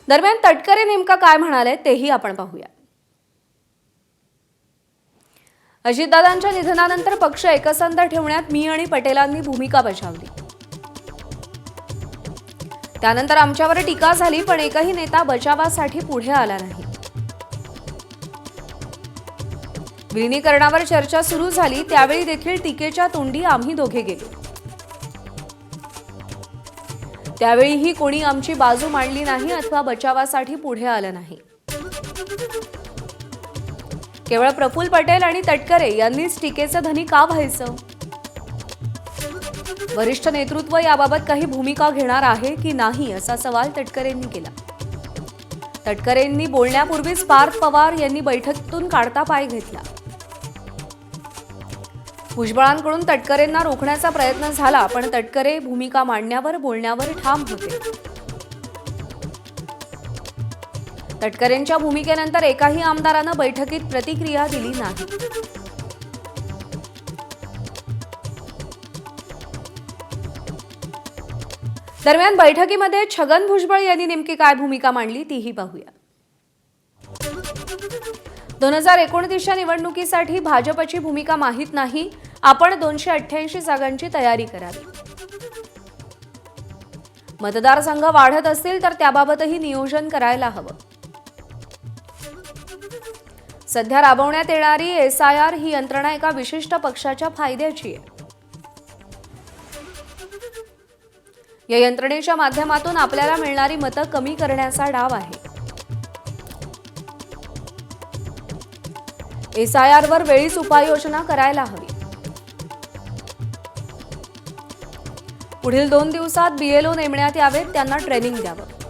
दरम्यान तटकरे नेमका काय म्हणाले तेही आपण पाहूया। अजितदादांच्या निधनानंतर पक्ष एकसंध ठेवण्यात मी आणि पटेलांनी भूमिका बजावली। त्यानंतर आमच्यावर टीका झाली, पण एकही नेता बचावासाठी पुढे आला नाही। विलीनीकरणावर चर्चा सुरू झाली, त्यावेळी देखील टीकेच्या तोंडी आम्ही दोघे गेलो। त्यावेळीही कोणी आमची बाजू मांडली नाही अथवा बचावासाठी पुढे आलं नाही। केवळ प्रफुल्ल पटेल आणि तटकरे यांनीच टीकेचं धनी का व्हायचं? वरिष्ठ नेतृत्व याबाबत काही भूमिका घेणार आहे की नाही असा सवाल तटकरेंनी केला। तटकरेंनी बोलण्यापूर्वीच पार्थ पवार यांनी बैठकीतून काढता पाय घेतला। भुजबळांकडून तटकरेंना रोखण्याचा प्रयत्न झाला, पण तटकरे भूमिका मांडण्यावर बोलण्यावर ठाम होते। तटकरेंच्या भूमिकेनंतर एकाही आमदारानं बैठकीत प्रतिक्रिया दिली नाही। दरम्यान बैठकीमध्ये छगन भुजबळ यांनी नेमकी काय भूमिका मांडली तीही पाहूया। 2029च्या निवडणुकीसाठी भाजपची भूमिका माहीत नाही, आपण 288 जागांची तयारी करावी। मतदारसंघ वाढत असतील तर त्याबाबतही नियोजन करायला हवं। सध्या राबवण्यात येणारी SIR ही यंत्रणा एका विशिष्ट पक्षाच्या फायद्याची आहे। या यंत्रणेच्या माध्यमातून आपल्याला मिळणारी मतं कमी करण्याचा डाव आहे। SIR वर वेळीच उपाययोजना करायला हवी। पुढील 2 दिवसात BLO नेमण्यात यावेत, त्यांना ट्रेनिंग द्यावं।